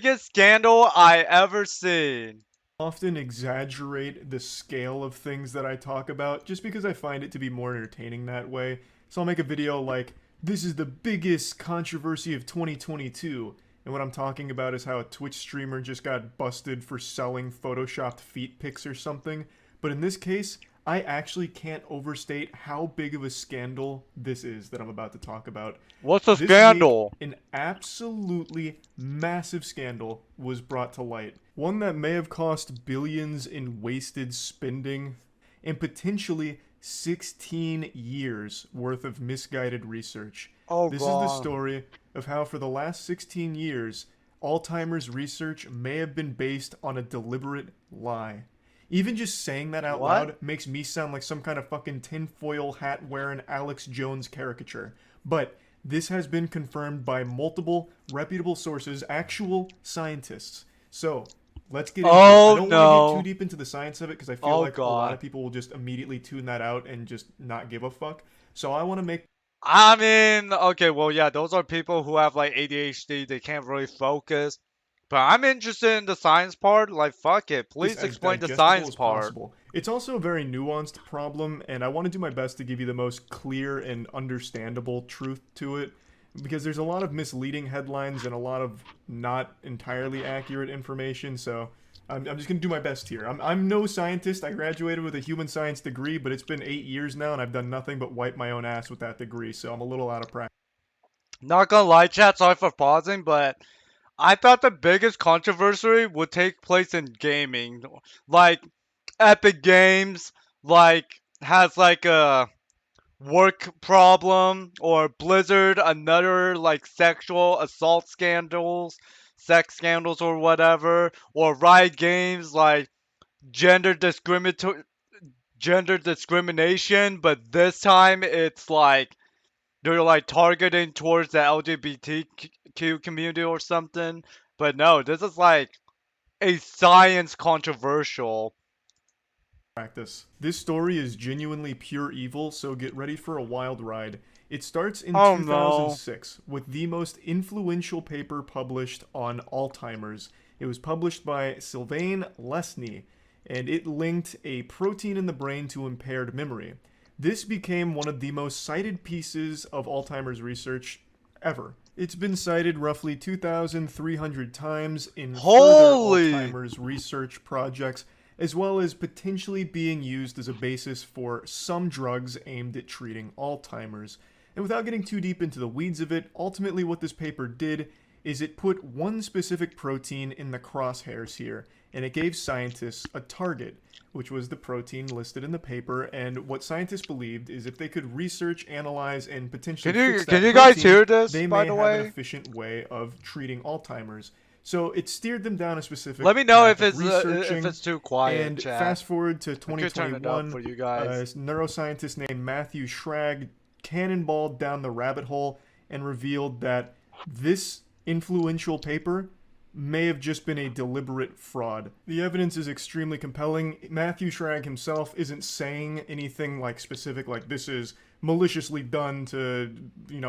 biggest scandal I ever seen. Often exaggerate the scale of things that I talk about just because I find it to be more entertaining that way. So I'll make a video like, this is the biggest controversy of 2022. And what I'm talking about is how a Twitch streamer just got busted for selling photoshopped feet pics or something. But in this case, I actually can't overstate how big of a scandal this is that I'm about to talk about. What's the This week, scandal? an absolutely massive scandal was brought to light. One that may have cost billions in wasted spending and potentially 16 years worth of misguided research. Oh This is the god. story of how for the last 16 years, Alzheimer's research may have been based on a deliberate lie. Even just saying that out What? loud makes me sound like some kind of fucking tinfoil hat wearing Alex Jones caricature. But this has been confirmed by multiple reputable sources, actual scientists. So, let's get into it. I Oh don't want to get too no. deep into the science of it because I feel Oh like a lot god. of people will just immediately tune that out and just not give a fuck. So I want to make I mean, okay, well, yeah, those are people who have like ADHD, they can't really focus. But I'm interested in the science part. Like, fuck it. this Please as explain the digestible science as part. possible. It's also a very nuanced problem, and I want to do my best to give you the most clear and understandable truth to it, because there's a lot of misleading headlines and a lot of not entirely accurate information, so I'm just going to do my best here. I'm no scientist. I graduated with a human science degree, but it's been 8 years now, and I've done nothing but wipe my own ass with that degree, so I'm a little out of practice. Not gonna lie, chat, sorry for pausing, but I thought the biggest controversy would take place in gaming. Like, Epic Games, like, has like a work problem, or Blizzard, another like sexual assault scandals, sex scandals or whatever, or Riot Games, like gender discriminatory gender discrimination, but this time it's like they're like targeting towards the LGBTQ community or something. But no, this is like a science controversial. This story is genuinely pure evil, so get ready for a wild ride. It starts in Oh no. 2006 with the most influential paper published on Alzheimer's. It was published by Sylvain Lesny, and it linked a protein in the brain to impaired memory. This became one of the most cited pieces of Alzheimer's research ever. It's been cited roughly 2,300 times in further Holy. Alzheimer's research projects, as well as potentially being used as a basis for some drugs aimed at treating Alzheimer's. And without getting too deep into the weeds of it, ultimately what this paper did is it put one specific protein in the crosshairs here, and it gave scientists a target, which was the protein listed in the paper. And what scientists believed is if they could research, analyze, and potentially fix Can that you guys protein, hear this, they by may the have an way? efficient way of treating Alzheimer's. So it steered them down a Let specific me know path of if researching. it's too quiet, And chat. fast forward to I could turn it up 2021, for you a guys. neuroscientist named Matthew Schrag cannonballed down the rabbit hole and revealed that this influential paper may have just been a deliberate fraud. The evidence is extremely compelling. Matthew Schrag himself isn't saying anything like specific, like this is maliciously done to,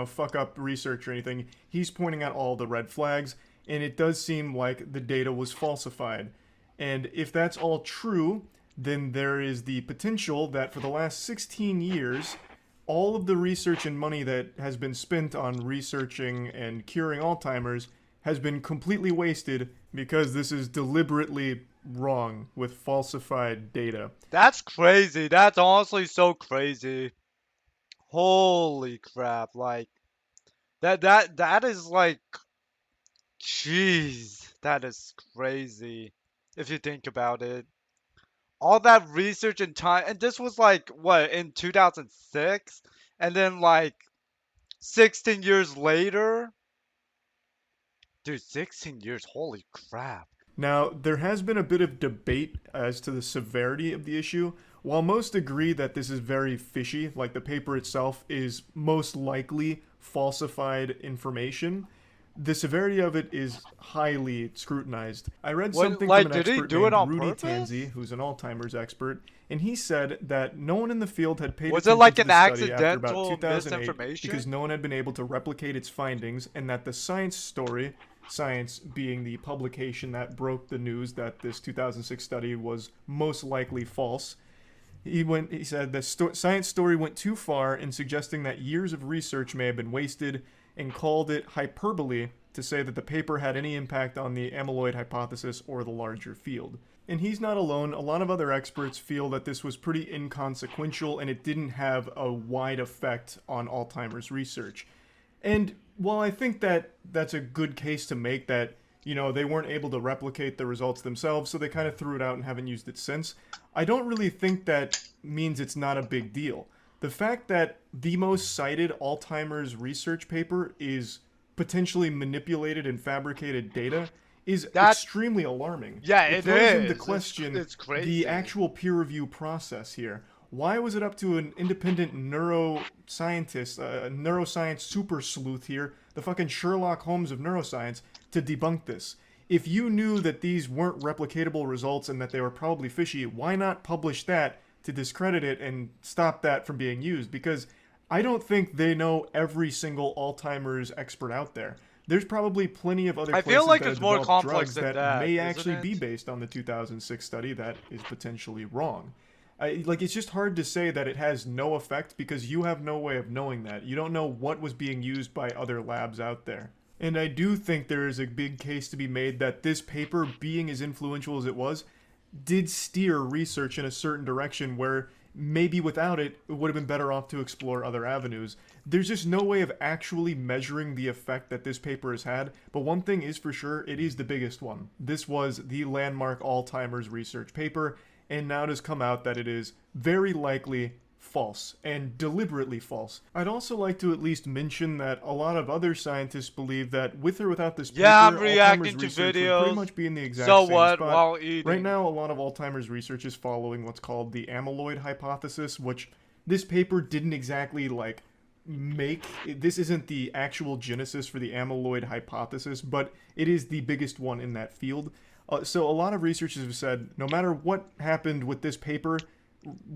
fuck up research or anything. He's pointing out all the red flags, and it does seem like the data was falsified. And if that's all true, then there is the potential that for the last 16 years, all of the research and money that has been spent on researching and curing Alzheimer's has been completely wasted because this is deliberately wrong with falsified data. That's crazy. That's honestly so crazy. Holy crap. Like that is like jeez. That is crazy if you think about it. All that research and time, and this was like what, in 2006, and then like 16 years later. Dude, 16 years. Holy crap. Now, there has been a bit of debate as to the severity of the issue. While most agree that this is very fishy, like the paper itself is most likely falsified information, the severity of it is highly scrutinized. I read What, something from like, an did he expert do it named on Rudy purpose? Tanzi, who's an Alzheimer's expert, and he said that no one in the field had paid Was it attention like to an the study after about accidental 2008 because misinformation? no one had been able to replicate its findings, and that the science story Science being the publication that broke the news that this 2006 study was most likely false. He said the science story went too far in suggesting that years of research may have been wasted, and called it hyperbole to say that the paper had any impact on the amyloid hypothesis or the larger field. And he's not alone. A lot of other experts feel that this was pretty inconsequential and it didn't have a wide effect on Alzheimer's research. And while I think that that's a good case to make, that they weren't able to replicate the results themselves, so they kind of threw it out and haven't used it since, I don't really think that means it's not a big deal. The fact that the most cited Alzheimer's research paper is potentially manipulated and fabricated data is That extremely alarming. yeah, It it throws into is. question It's the crazy. actual peer review process here. Why was it up to an independent neuroscientist, a neuroscience super sleuth here, the fucking Sherlock Holmes of neuroscience, to debunk this? If you knew that these weren't replicatable results and that they were probably fishy, why not publish that to discredit it and stop that from being used? Because I don't think they know every single Alzheimer's expert out there. There's probably plenty of other I feel places like that have it's more developed complex drugs than that that, may isn't actually be it? based on the 2006 study that is potentially wrong. It's just hard to say that it has no effect because you have no way of knowing that. You don't know what was being used by other labs out there. And I do think there is a big case to be made that this paper, being as influential as it was, did steer research in a certain direction where maybe without it, it would have been better off to explore other avenues. There's just no way of actually measuring the effect that this paper has had, but one thing is for sure, it is the biggest one. This was the landmark Alzheimer's research paper, and now it has come out that it is very likely false, and deliberately false. I'd also like to at least mention that a lot of other scientists believe that with or without this Yeah, I'm paper, Alzheimer's reacting to research would pretty videos. much be in the exact So same what? spot. While Right eating. now, a lot of Alzheimer's research is following what's called the amyloid hypothesis, which this paper didn't exactly make. This isn't the actual genesis for the amyloid hypothesis, but it is the biggest one in that field. So a lot of researchers have said no matter what happened with this paper,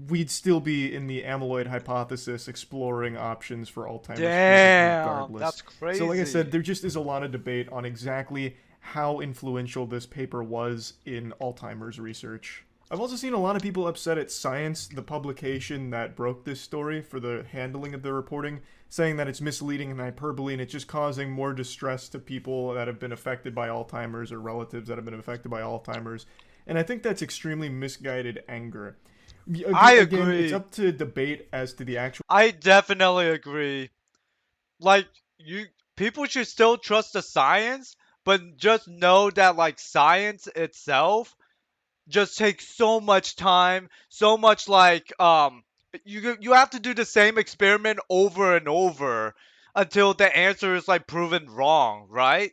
we'd still be in the amyloid hypothesis exploring options for Alzheimer's treatment Damn, regardless. that's So like I said, crazy. there just is a lot of debate on exactly how influential this paper was in Alzheimer's research. I've also seen a lot of people upset at Science, the publication that broke this story, for the handling of the reporting, saying that it's misleading and hyperbole and it's just causing more distress to people that have been affected by Alzheimer's or relatives that have been affected by Alzheimer's. And I think that's extremely misguided anger. I Again, it's agree. up to debate as to the actual I definitely agree. Like you people should still trust the science, but just know that science itself just takes so much time, so much you have to do the same experiment over and over until the answer is proven wrong, right?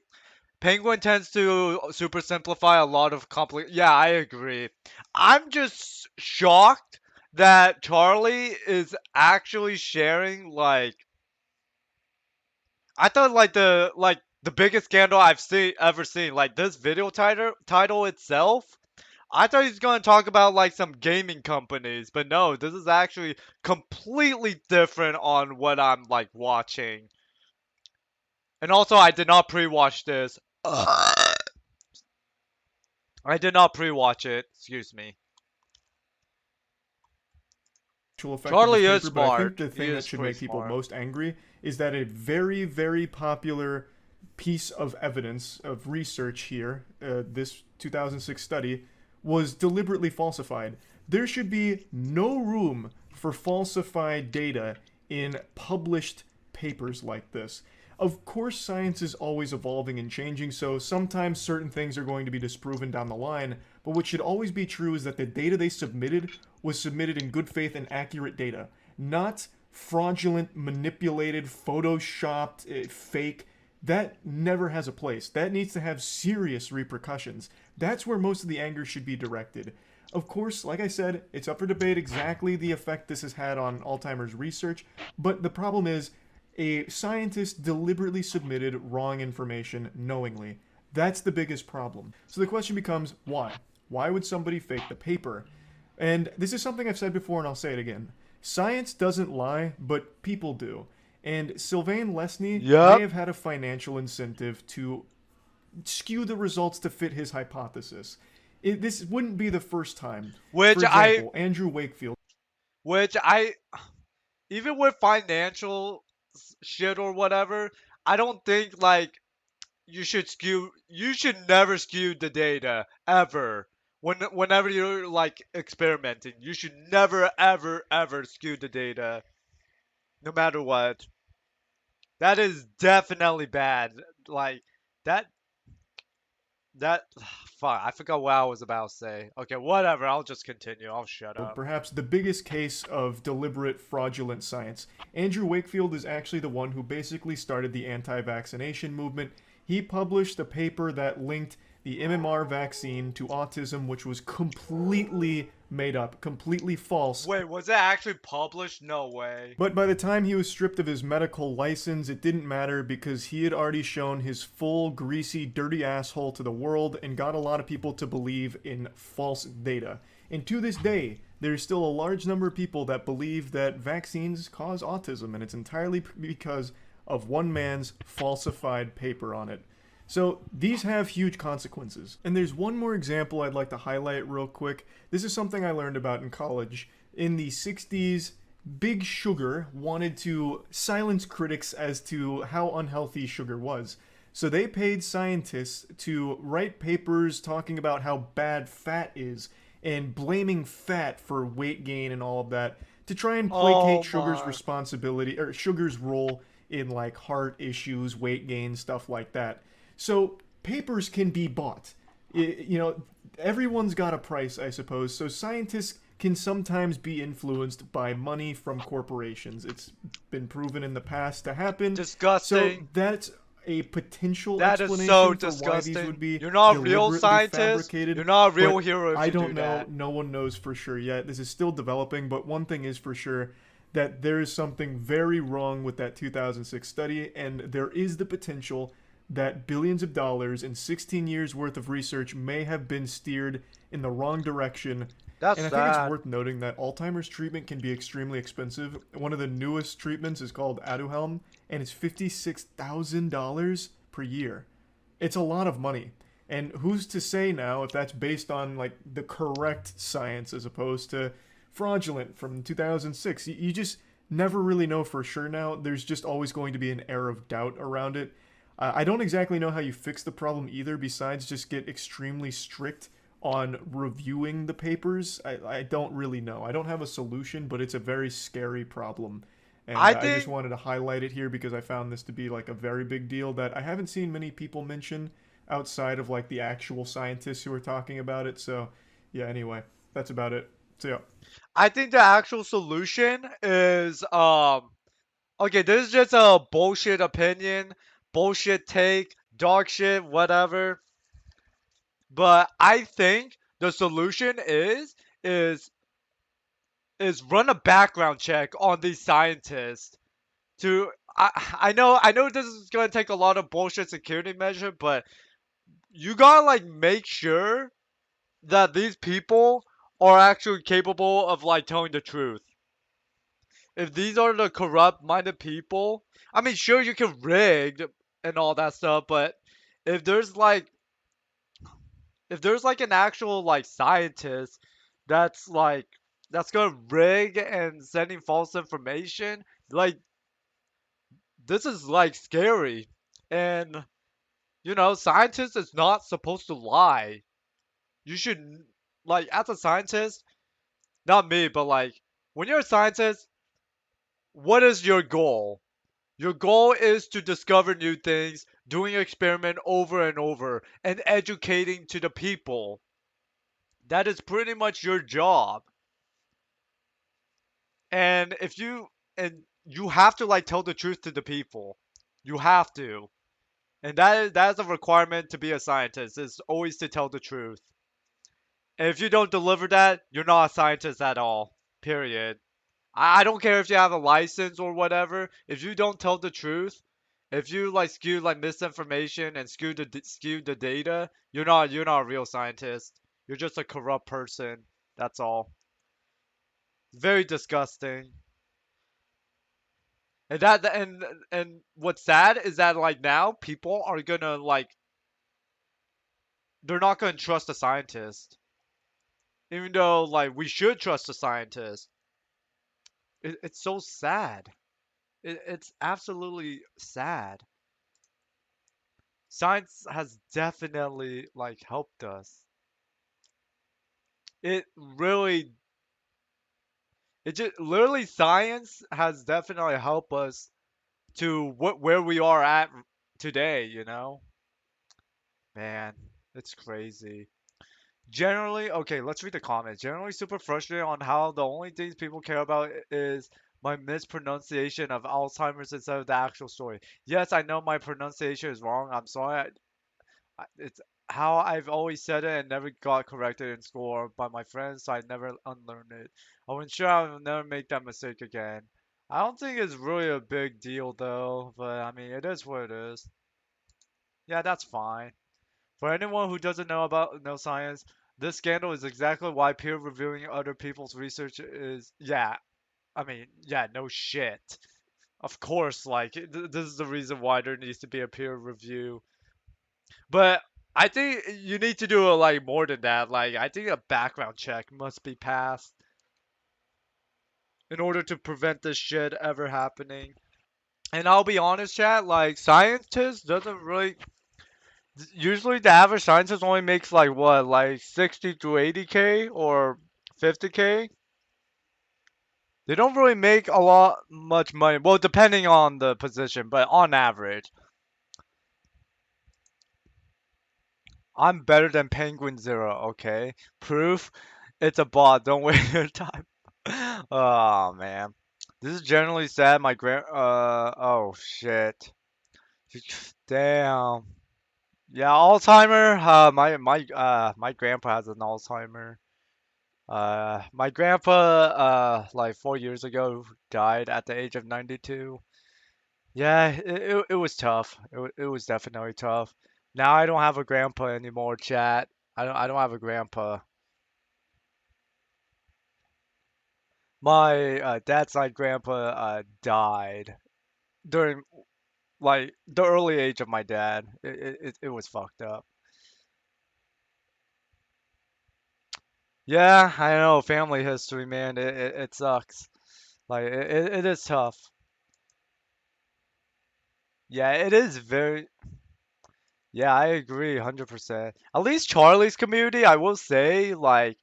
Penguin tends to super simplify a lot of complex. Yeah, I agree. I'm just shocked that Charlie is actually sharing I thought the biggest scandal I've seen ever seen, like this video title itself. I thought he's gonna talk about some gaming companies, but no, this is actually completely different on what I'm watching. And also, I did not pre-watch this. Ugh. I did not pre-watch it. Excuse me. effect of this Charlie is paper, but I think smart. the He thing that is should pretty make people smart. most angry is that a very, very popular piece of evidence of research here, this 2006 study, was deliberately falsified. There should be no room for falsified data in published papers like this. Of course, science is always evolving and changing, so sometimes certain things are going to be disproven down the line, but what should always be true is that the data they submitted was submitted in good faith and accurate data, not fraudulent, manipulated, photoshopped, fake. That never has a place. That needs to have serious repercussions. That's where most of the anger should be directed. Of course, like I said, it's up for debate exactly the effect this has had on Alzheimer's research, but the problem is a scientist deliberately submitted wrong information knowingly. That's the biggest problem. So the question becomes why? Why would somebody fake the paper? And this is something I've said before and I'll say it again. Science doesn't lie, but people do. And Sylvain Lesny may Yep. have had a financial incentive to skew the results to fit his hypothesis. This wouldn't be the first time. For which I example, Andrew Wakefield. which I even with financial shit or whatever, I don't think like you should never skew the data ever. Whenever you're like experimenting, you should never ever ever skew the data, no matter what. That is definitely bad. Like that that fuck, I forgot what I was about to say. Okay, whatever, I'll just continue. I'll shut up. Perhaps the biggest case of deliberate fraudulent science. Andrew Wakefield is actually the one who basically started the anti vaccination movement. He published a paper that linked the MMR vaccine to autism, which was completely made up, completely false. Wait, was it actually published? No way. But by the time he was stripped of his medical license, it didn't matter because he had already shown his full, greasy, dirty asshole to the world and got a lot of people to believe in false data. And to this day, there's still a large number of people that believe that vaccines cause autism, and it's entirely because of one man's falsified paper on it. So these have huge consequences. And there's one more example I'd like to highlight real quick. This is something I learned about in college. In the 60s, Big Sugar wanted to silence critics as to how unhealthy sugar was. So they paid scientists to write papers talking about how bad fat is and blaming fat for weight gain and all of that to try and placate Oh sugar's my. responsibility or sugar's role in like heart issues, weight gain, stuff like that. So papers can be bought. Everyone's got a price, I suppose. So scientists can sometimes be influenced by money from corporations. It's been proven in the past to happen. So Disgusting. that's a potential That is so explanation for why these would disgusting. be You're not a real deliberately scientist. fabricated. You're not a real But hero if I you do don't know. that. No one knows for sure yet. This is still developing. But one thing is for sure that there is something very wrong with that 2006 study, and there is the potential that billions of dollars and 16 years worth of research may have been steered in the wrong direction. That's And I think it's sad. worth noting that Alzheimer's treatment can be extremely expensive. One of the newest treatments is called Aduhelm, and it's $56,000 per year. It's a lot of money. And who's to say now if that's based on like the correct science as opposed to fraudulent from 2006? You just never really know for sure now. There's just always going to be an air of doubt around it. I don't exactly know how you fix the problem either, besides just get extremely strict on reviewing the papers. I don't really know. I don't have a solution, but it's a very scary problem. And I I just think wanted to highlight it here because I found this to be like a very big deal that I haven't seen many people mention outside of like the actual scientists who are talking about it. So, yeah, anyway, that's about it. So, yeah. I think the actual solution is okay, this is just a bullshit opinion, bullshit take, dog shit, whatever. But I think the solution is is run a background check on these scientists to I know this is gonna take a lot of bullshit security measure, but you gotta like make sure that these people are actually capable of like telling the truth. If these are the corrupt minded people, I mean sure you can rig and all that stuff, but if there's like if there's like an actual like scientist that's like that's gonna rig and sending false information, like this is like scary. And scientists is not supposed to lie. You should like as a scientist, not me, but like when you're a scientist, what is your goal? Your goal is to discover new things, doing experiment over and over, and educating to the people. That is pretty much your job. And if you and you have to like tell the truth to the people. You have to. And that is a requirement to be a scientist, is always to tell the truth. And if you don't deliver that, you're not a scientist at all. Period. I don't care if you have a license or whatever. If you don't tell the truth, if you like skew like misinformation and skew the data, you're not a real scientist. You're just a corrupt person. That's all. Very disgusting. And what's sad is that like now people are gonna like they're not going to trust the scientist, even though like we should trust the scientist. It's so sad. It's absolutely sad. Science has definitely like helped us. It really, it just literally science has definitely helped us to what where we are at today. Man, it's crazy. Generally, okay, let's read the comments. Generally, super frustrated on how the only things people care about is my mispronunciation of Alzheimer's instead of the actual story. Yes, I know my pronunciation is wrong. I'm sorry. It's how I've always said it and never got corrected in school or by my friends, so I never unlearned it. I'll ensure I'll never make that mistake again. I don't think it's really a big deal though, but I mean, it is what it is. Yeah, that's fine. For anyone who doesn't know about no science, this scandal is exactly why peer reviewing other people's research is. Yeah, I mean, yeah, no shit. Of course, like this is the reason why there needs to be a peer review. But I think you need to do like more than that. Like I think a background check must be passed in order to prevent this shit ever happening. And I'll be honest, chat, like scientists doesn't really usually the average scientist only makes like what, like 60 to 80K or 50K. They don't really make a lot much money. Well, depending on the position, but on average, I'm better than Penguin Zero. Okay, proof. It's a bot. Don't waste your time. Oh man, this is generally sad. My grand. Oh shit. Damn. Yeah, Alzheimer. My grandpa has an Alzheimer. My grandpa, like 4 years ago, died at the age of 92. Yeah, it was tough. It was definitely tough. Now I don't have a grandpa anymore, chat. I don't have a grandpa. My dad's side grandpa died during like the early age of my dad. It was fucked up. Yeah, I know family history, man. It sucks. Like it is tough. Yeah, it is very. Yeah, I agree 100%. At least Charlie's community, I will say, like,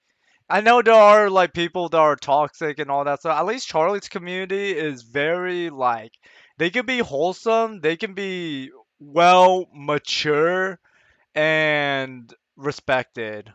I know there are like people that are toxic and all that stuff. At least Charlie's community is very like they can be wholesome, they can be well mature and respected.